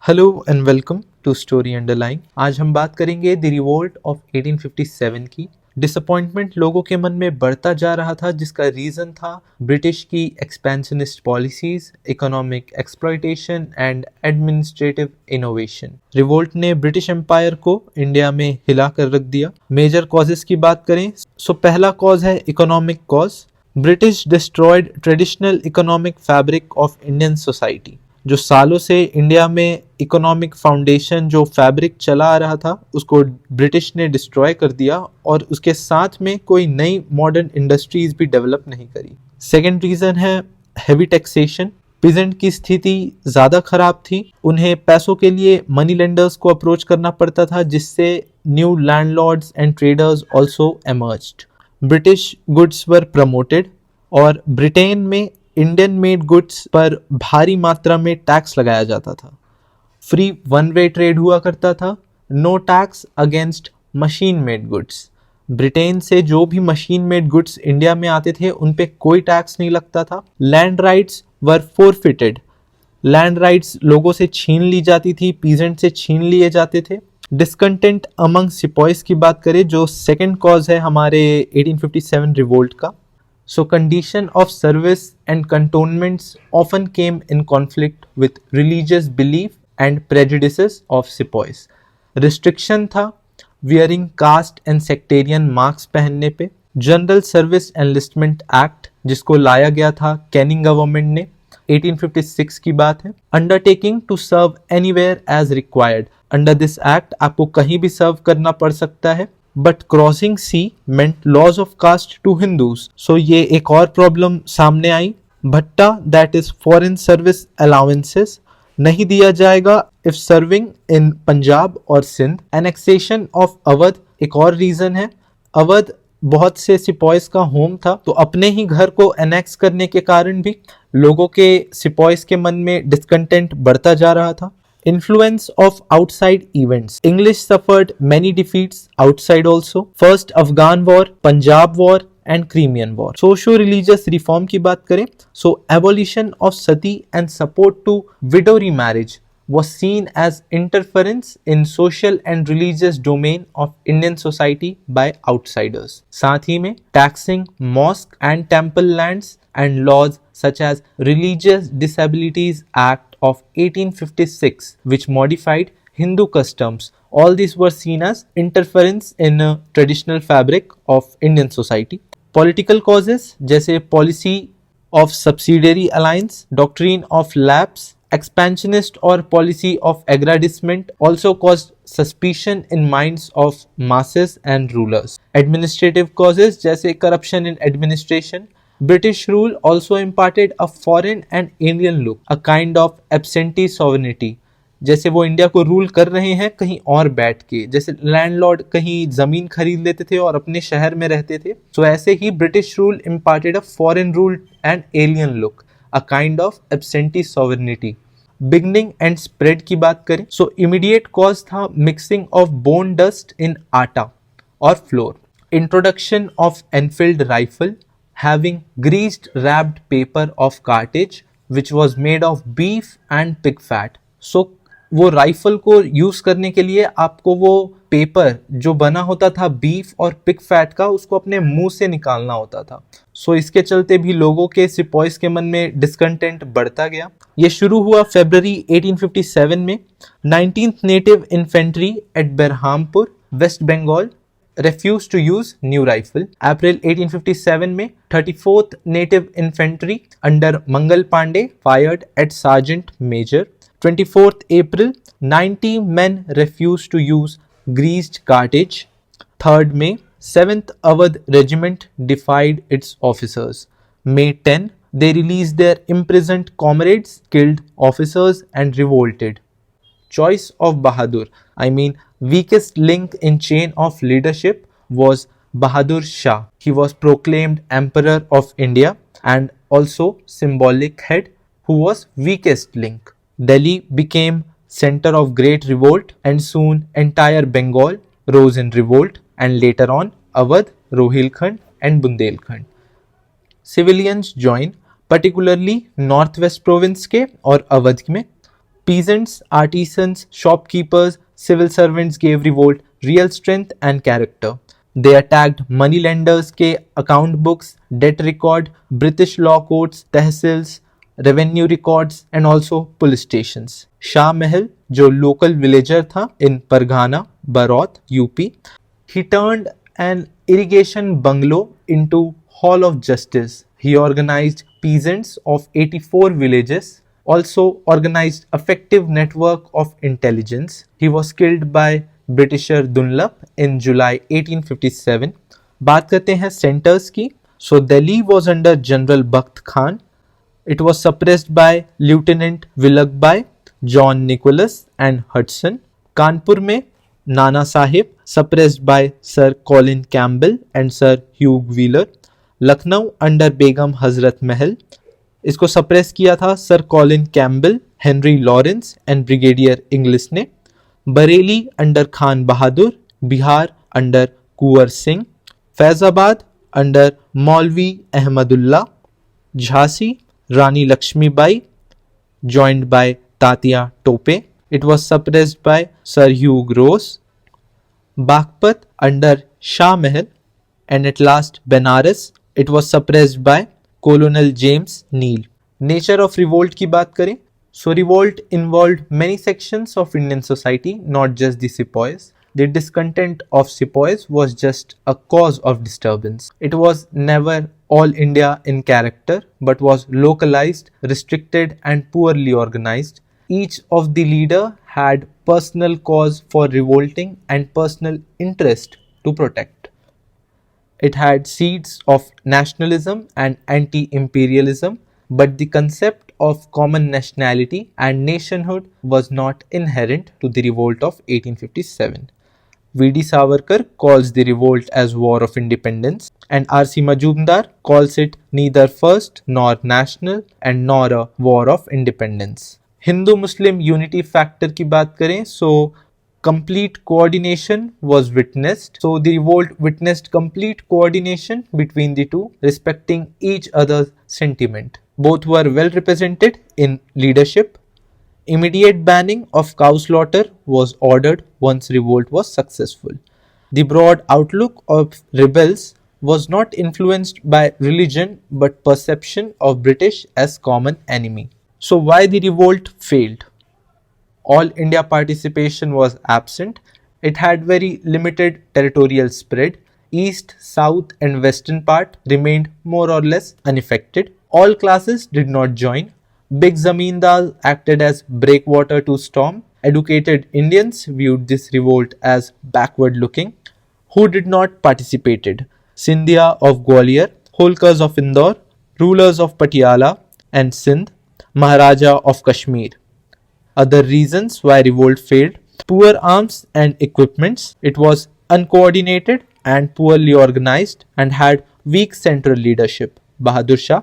Hello and welcome to story underline. आज हम बात करेंगे द रिवोल्ट ऑफ 1857 की। डिसअपॉइंटमेंट लोगों के मन में बढ़ता जा रहा था, जिसका रीजन था ब्रिटिश की expansionist policies, economic exploitation and administrative innovation. Revolt ने ब्रिटिश एम्पायर को इंडिया में हिला कर रख दिया। मेजर कॉजेस की बात करें सो पहला कॉज है economic cause. British destroyed traditional economic fabric of Indian society. जो सालों से इंडिया में इकोनॉमिक फाउंडेशन जो फैब्रिक चला आ रहा था उसको ब्रिटिश ने डिस्ट्रॉय कर दिया और उसके साथ में कोई नई मॉडर्न इंडस्ट्रीज भी डेवलप नहीं करी। सेकेंड रीजन है हेवी टैक्सेशन। पीजेंट की स्थिति ज़्यादा खराब थी, उन्हें पैसों के लिए मनी लेंडर्स को अप्रोच करना पड़ता था, जिससे new landlords and traders also emerged. British goods were promoted और ब्रिटेन में इंडियन मेड गुड्स पर भारी मात्रा में टैक्स लगाया जाता था। फ्री वन वे ट्रेड हुआ करता था। No tax against machine made goods. Britain से जो भी मशीन मेड गुड्स इंडिया में आते थे उन पे कोई टैक्स नहीं लगता था। लैंड राइट्स वर फोरफिटेड। लैंड राइट्स लोगों से छीन ली जाती थी, पीजेंट से छीन लिए जाते थे। डिस्कंटेंट अमंग सिपॉइस की बात करें, जो सेकेंड कॉज है हमारे 1857 रिवोल्ट का। So condition of service and cantonments often came in conflict with religious belief and prejudices of sepoys. Restriction था wearing caste and sectarian marks पहनने पे। जनरल सर्विस एनलिस्टमेंट एक्ट जिसको लाया गया था कैनिंग गवर्नमेंट ने, 1856 की बात है। Undertaking to serve anywhere as required. Under this act आपको कहीं भी सर्व करना पड़ सकता है। But crossing sea meant laws of caste to Hindus. So ये एक और प्रॉब्लम सामने आई। Bhatta that is foreign service allowances नहीं दिया जाएगा इफ सर्विंग इन पंजाब और सिंध। एनेक्सेशन ऑफ अवध एक और रीजन है। अवध बहुत से सिपॉइस का होम था, तो अपने ही घर को एनेक्स करने के कारण भी लोगों के सिपॉइस के मन में डिस्कंटेंट बढ़ता जा रहा था। Influence of outside events. English suffered many defeats outside also. First Afghan War, Punjab War and Crimean War. Socio-religious reform की बात करें, so abolition of sati and support to widow remarriage was seen as interference in social and religious domain of Indian society by outsiders. साथ ही में taxing mosque and temple lands and laws such as Religious Disabilities Act of 1856 which modified Hindu customs. All these were seen as interference in traditional fabric of Indian society. Political causes जैसे policy of subsidiary alliance, doctrine of lapse, expansionist or policy of aggrandizement also caused suspicion in minds of masses and rulers. Administrative causes जैसे corruption in administration. British rule also imparted a foreign and alien look, a kind of absentee sovereignty. जैसे वो India को rule कर रहे हैं कहीं और बैठ के, जैसे लैंडलॉर्ड कहीं जमीन खरीद लेते थे और अपने शहर में रहते थे, so ऐसे ही British rule imparted a foreign rule and alien look, a kind of absentee sovereignty. Beginning and spread की बात करें, so immediate cause था mixing of bone dust in आटा और flour. Introduction of Enfield rifle having greased wrapped paper of cartridge which was made of beef and pig fat. So वो rifle को use करने के लिए आपको वो पेपर जो बना होता था बीफ और पिग फैट का, उसको अपने मुंह से निकालना होता था। सो इसके चलते भी लोगों के सिपॉइस के मन में डिस्कंटेंट बढ़ता गया। ये शुरू हुआ फरवरी 1857 में। 19th native infantry at Berhampur, West Bengal refused to use new rifle. April 1857 में 34th Native Infantry under Mangal Pandey fired at Sergeant Major. 24th April 90 men refused to use greased cartridge. 3rd May 7th Awadh Regiment defied its officers. May 10 they released their imprisoned comrades, killed officers and revolted. Choice of Bahadur, I mean weakest link in chain of leadership was Bahadur Shah. He was proclaimed Emperor of India and also symbolic head who was weakest link. Delhi became center of great revolt and soon entire Bengal rose in revolt and later on Awadh, Rohilkhand and Bundelkhand. Civilians joined particularly northwest province के और अवध में Peasants, artisans, shopkeepers, civil servants gave revolt real strength and character. They attacked moneylenders के account books, debt record, British law courts, tehsils, revenue records and also police stations. Shah महल जो local villager था in pargana, Baraut, UP, he turned an irrigation bungalow into hall of justice. He organized peasants of 84 villages, also organized effective network of intelligence. He was killed by Britisher Dunlop in July 1857. बात करते हैं centers की. So Delhi was under General Bakht Khan. It was suppressed by Lieutenant Villagbai, John Nicholas and Hudson. Kanpur में Nana Sahib suppressed by Sir Colin Campbell and Sir Hugh Wheeler. Lucknow under Begum Hazrat Mahal, इसको suppress किया था sir Colin Campbell, Henry Lawrence and brigadier Inglis ने. Bareilly under Khan Bahadur, Bihar under Kunwar Singh, Faizabad under Maulvi Ahmadullah, Jhansi Rani Lakshmibai joined by Tatya Tope. It was suppressed by Sir Hugh Gross. Baghpat under Shah Mahal, and at last Benares, it was suppressed by Colonel James Neal. Nature of revolt की बात करें, so revolt involved many sections of Indian society, not just the sepoys. The discontent of sepoys was just a cause of disturbance. It was never all India in character, but was localized, restricted and poorly organized. Each of the leader had personal cause for revolting and personal interest to protect. It had seeds of nationalism and anti-imperialism, but the concept of common nationality and nationhood was not inherent to the revolt of 1857. V.D. Savarkar calls the revolt as War of Independence, and R.C. Majumdar calls it neither first nor national and nor a war of independence. Hindu-Muslim unity factor की बात करें, so complete coordination was witnessed. So the revolt witnessed complete coordination between the two, respecting each other's sentiment. Both were well represented in leadership. Immediate banning of cow slaughter was ordered once revolt was successful. The broad outlook of rebels was not influenced by religion but perception of British as common enemy. So why the revolt failed? All India participation was absent. It had very limited territorial spread. East, south and western part remained more or less unaffected. All classes did not join. Big zamindars acted as breakwater to storm. Educated Indians viewed this revolt as backward looking. Who did not participated? Scindia of Gwalior, Holkars of Indore, rulers of Patiala and Sindh, Maharaja of Kashmir. Other reasons why revolt failed: poor arms and equipments. It was uncoordinated and poorly organized and had weak central leadership. Bahadur Shah.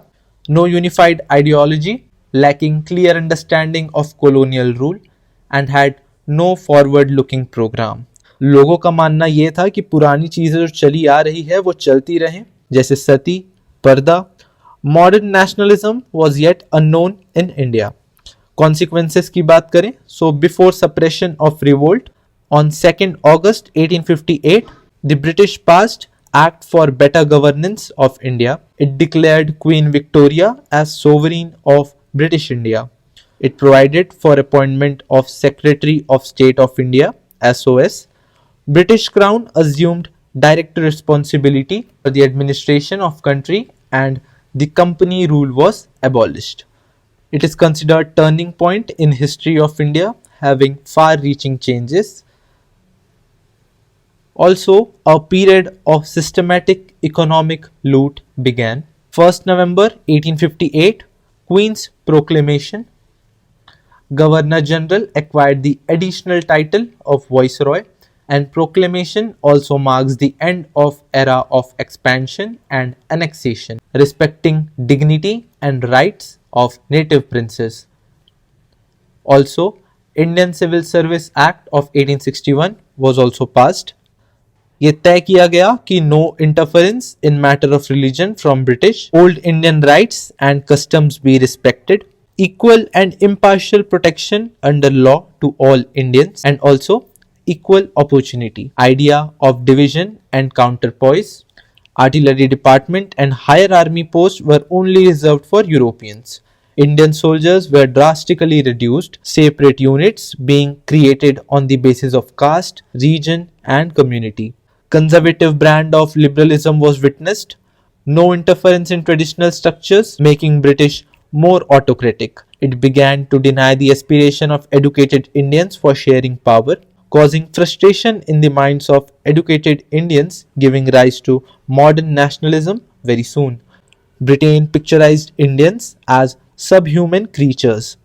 No unified ideology, lacking clear understanding of colonial rule and had no forward looking program. लोगों का मानना ये था कि पुरानी चीजें जो चली आ रही है वो चलती रहें, जैसे सती, पर्दा. Modern nationalism was yet unknown in India. Consequences की बात करें, so before suppression of revolt, on 2nd August 1858, the British passed Act for Better Governance of India. It declared Queen Victoria as sovereign of British India. It provided for appointment of Secretary of State of India, SOS. British Crown assumed direct responsibility for the administration of country and the company rule was abolished. It is considered turning point in history of India, having far-reaching changes. Also, a period of systematic economic loot began. 1st November 1858, Queen's Proclamation. Governor General acquired the additional title of Viceroy, and proclamation also marks the end of era of expansion and annexation, respecting dignity and rights of native princes. Also, Indian Civil Service Act of 1861 was also passed. ये तय किया गया कि no interference in matter of religion from British, old Indian rights and customs be respected. equal and impartial protection under law to all Indians, and also equal opportunity, idea of division and counterpoise. Artillery department and higher army posts were only reserved for Europeans. Indian soldiers were drastically reduced, separate units being created on the basis of caste, region, and community. Conservative brand of liberalism was witnessed. No interference in traditional structures, making British more autocratic. It began to deny the aspiration of educated Indians for sharing power, causing frustration in the minds of educated Indians, giving rise to modern nationalism very soon. Britain picturized Indians as subhuman creatures,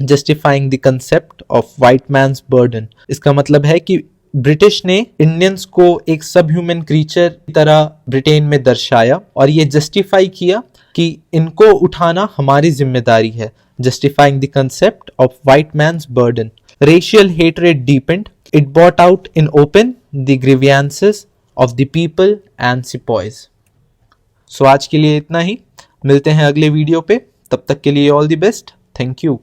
justifying the concept of white man's burden. इसका मतलब है कि British ने Indians को एक सब human creature की तरह ब्रिटेन में दर्शाया और ये जस्टिफाई किया कि इनको उठाना हमारी जिम्मेदारी है, justifying the concept of white man's burden. Racial hatred deepened, it brought out in open the grievances of the people and sepoys. So आज के लिए इतना ही, मिलते हैं अगले वीडियो पे, तब तक के लिए all the best, thank you.